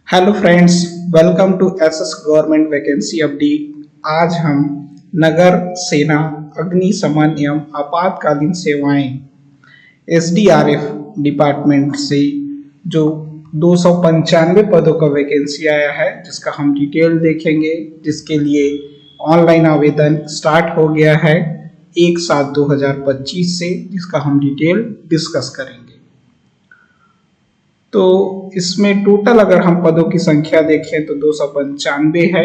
Hello friends, welcome to SS government vacancy update. आज हम नगर सेना अग्निशमन एवं आपातकालीन सेवाएं एसडीआरएफ डिपार्टमेंट से जो 295 पदों का वैकेंसी आया है जिसका हम डिटेल देखेंगे, जिसके लिए ऑनलाइन आवेदन स्टार्ट हो गया है 1/7/2025 से, जिसका हम डिटेल डिस्कस करेंगे। तो इसमें टोटल अगर हम पदों की संख्या देखें तो 295 है,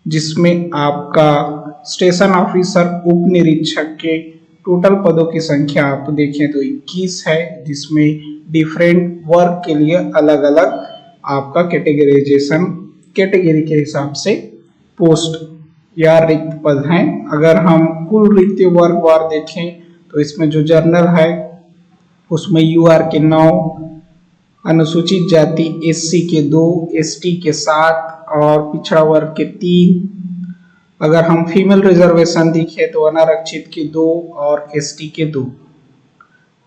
जिसमें आपका स्टेशन ऑफिसर उप निरीक्षक के टोटल पदों की संख्या आप देखें तो 21 है, जिसमें डिफरेंट वर्क के लिए अलग अलग आपका कैटेगरी के हिसाब से पोस्ट या रिक्त पद हैं। अगर हम कुल रिक्त वर्गवार देखें तो इसमें जो जर्नल है उसमें यूआर के 9, अनुसूचित जाति एससी के 2, एसटी के 7 और पिछड़ा वर्ग के 3। अगर हम फीमेल रिजर्वेशन देखें तो अनारक्षित के 2 और एसटी के 2।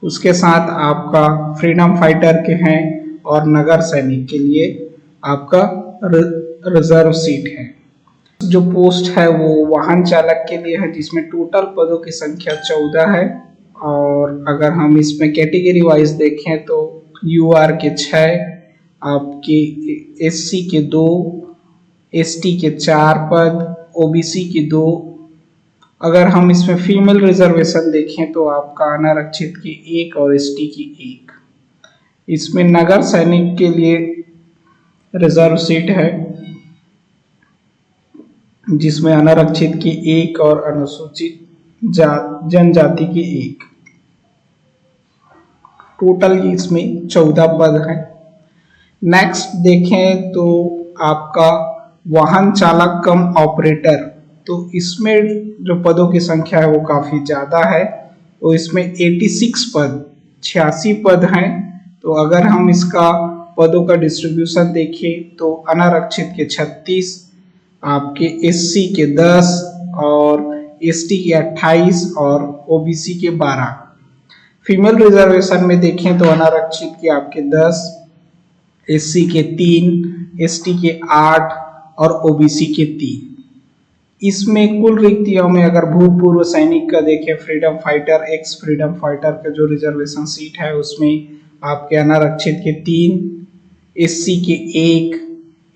उसके साथ आपका फ्रीडम फाइटर के हैं और नगर सैनिक के लिए आपका रिजर्व सीट है। जो पोस्ट है वो वाहन चालक के लिए है, जिसमें टोटल पदों की संख्या 14 है। और अगर हम इसमें कैटेगरी वाइज देखें तो यूआर के 6, आपके एससी के 2, एसटी के 4 पद, ओबीसी के 2। अगर हम इसमें फीमेल रिजर्वेशन देखें तो आपका अनारक्षित की 1 और एसटी की 1। इसमें नगर सैनिक के लिए रिजर्व सीट है, जिसमें अनारक्षित की 1 और अनुसूचित जनजाति की 1। टोटल इसमें 14 पद हैं। नेक्स्ट देखें तो आपका वाहन चालक कम ऑपरेटर, तो इसमें जो पदों की संख्या है वो काफ़ी ज़्यादा है। तो इसमें 86 पद हैं। तो अगर हम इसका पदों का डिस्ट्रीब्यूशन देखें तो अनारक्षित के 36, आपके एससी के 10 और एसटी के 28 और ओबीसी के 12। फीमेल रिजर्वेशन में देखें तो अनारक्षित के आपके 10, एससी के 3, एसटी के 8 और ओबीसी के 3। इसमें कुल रिक्तियों में अगर भूतपूर्व सैनिक का देखें, freedom fighter, x freedom fighter का जो रिजर्वेशन सीट है उसमें आपके अनारक्षित के 3, एससी के 1,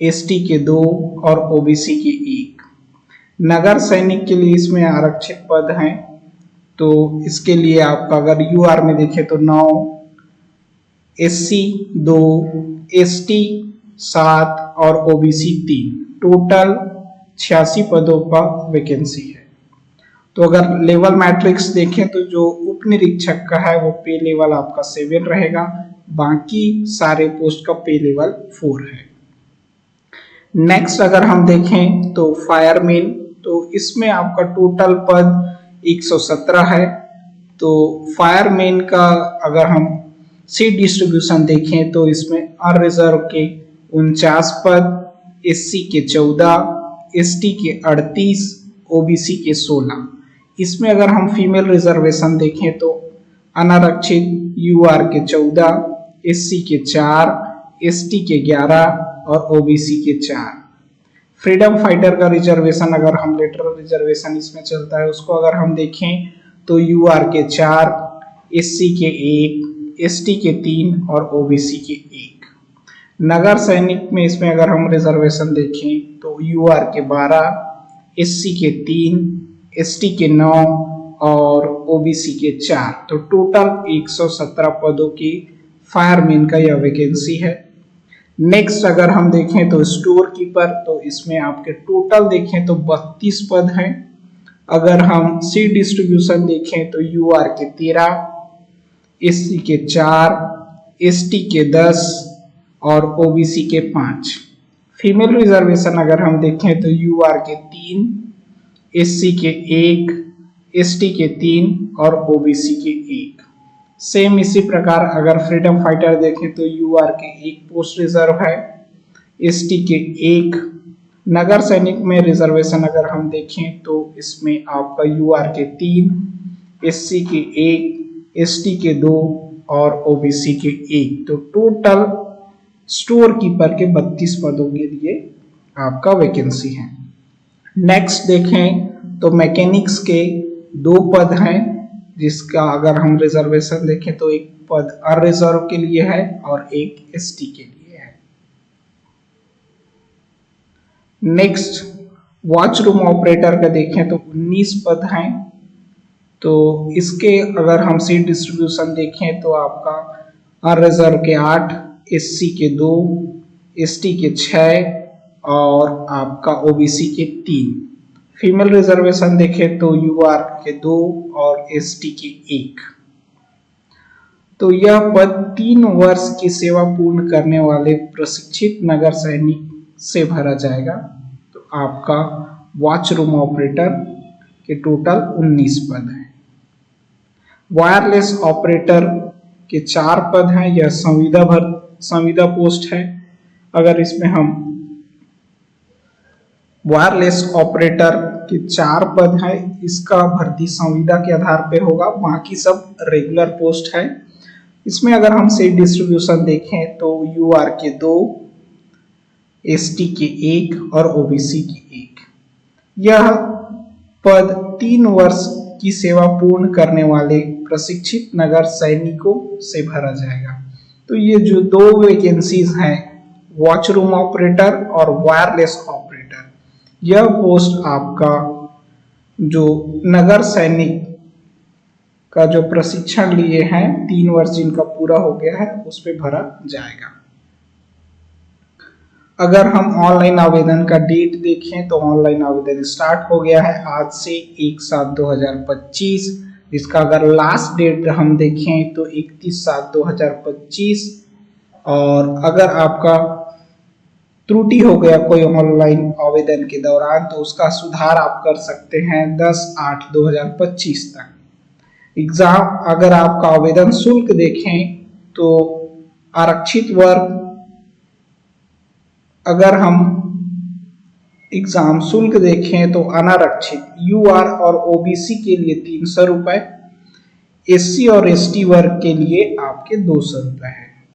एसटी के 2 और ओबीसी के 1। नगर सैनिक के लिए इसमें आरक्षित पद हैं। तो इसके लिए आपका अगर यूआर में देखें तो 9, एससी 2, एसटी 7 और ओबीसी 3। टोटल 86 पदों का वैकेंसी है। तो अगर लेवल मैट्रिक्स देखें तो जो उप निरीक्षक का है वो पे लेवल आपका 7 रहेगा, बाकी सारे पोस्ट का पे लेवल 4 है। नेक्स्ट अगर हम देखें तो फायरमैन, तो इसमें आपका टोटल पद 117 है। तो फायरमैन का अगर हम सीट डिस्ट्रीब्यूशन देखें तो इसमें अनरिजर्व के 49 पद, एससी के 14, एसटी के 38, ओबीसी के 16। इसमें अगर हम फीमेल रिजर्वेशन देखें तो अनारक्षित यूआर के 14, एससी के 4, एसटी के 11 और ओबीसी के 4। फ्रीडम फाइटर का रिजर्वेशन अगर हम लेटरल रिजर्वेशन इसमें चलता है, उसको अगर हम देखें तो यूआर के 4, एससी के 1, एसटी के 3 और ओबीसी के 1। नगर सैनिक में इसमें अगर हम रिजर्वेशन देखें तो यूआर के 12, एससी के 3, एसटी के 9 और ओबीसी के 4। तो टोटल 117 पदों की फायरमैन का यह वैकेंसी है। नेक्स्ट अगर हम देखें तो स्टोर कीपर, तो इसमें आपके टोटल देखें तो 32 पद हैं। अगर हम सीट डिस्ट्रीब्यूशन देखें तो यूआर के 13, एससी के 4, एसटी के 10 और ओबीसी के 5। फीमेल रिजर्वेशन अगर हम देखें तो यूआर के 3, एससी के 1, एसटी के 3 और ओबीसी के 1। सेम इसी प्रकार अगर फ्रीडम फाइटर देखें तो यूआर के 1 पोस्ट रिजर्व है, एसटी के 1। नगर सैनिक में रिजर्वेशन अगर हम देखें तो इसमें आपका यूआर के 3, एससी के 1, एसटी के 2 और ओबीसी के 1। तो टोटल स्टोर कीपर के 32 पदों के लिए आपका वैकेंसी है। नेक्स्ट देखें तो मैकेनिक्स के 2 पद हैं, जिसका अगर हम रिजर्वेशन देखें तो एक पद अनरिजर्व के लिए है और एक एसटी के लिए है। नेक्स्ट वॉचरूम ऑपरेटर का देखें तो 19 पद हैं। तो इसके अगर हम सीट डिस्ट्रीब्यूशन देखें तो आपका अनरिजर्व के 8, एससी के 2, एसटी के 6 और आपका ओबीसी के 3। फीमेल रिजर्वेशन देखें तो यूआर के 2 और एसटी के 1। तो यह पद 3 वर्ष की सेवा पूर्ण करने वाले प्रशिक्षित नगर सैनिक से भरा जाएगा। तो आपका वॉचरूम ऑपरेटर के टोटल 19 पद हैं। वायरलेस ऑपरेटर के 4 पद हैं। यह संविदा पोस्ट है। अगर इसमें हम वायरलेस ऑपरेटर के 4 पद हैं, इसका भर्ती संविदा के आधार पे होगा, बाकी सब रेगुलर पोस्ट है। इसमें अगर हम सीट डिस्ट्रीब्यूशन देखें तो यूआर के 2, एसटी के 1 और ओबीसी के 1। यह पद 3 वर्ष की सेवा पूर्ण करने वाले प्रशिक्षित नगर सैनिकों से भरा जाएगा। तो ये जो 2 वैकेंसीज हैं, वॉचरूम ऑपरेटर और वायरलेस ऑपरेटर, यह पोस्ट आपका जो नगर सैनिक का जो प्रशिक्षण लिए हैं 3 वर्ष जिनका पूरा हो गया है, उस पे भरा जाएगा। अगर हम ऑनलाइन आवेदन का डेट देखें तो ऑनलाइन आवेदन स्टार्ट हो गया है आज से 1/7/2025। इसका अगर लास्ट डेट हम देखें तो 31/7/2025। और अगर आपका त्रुटि हो गया कोई ऑनलाइन आवेदन के दौरान तो उसका सुधार आप कर सकते हैं 10/8/2025 तक। एग्जाम अगर आपका आवेदन शुल्क देखें तो आरक्षित वर्ग, अगर हम एग्जाम शुल्क देखें तो अनारक्षित यूआर और ओबीसी के लिए 300 रुपए, एससी और एसटी वर्ग के लिए आपके 200 रुपए है।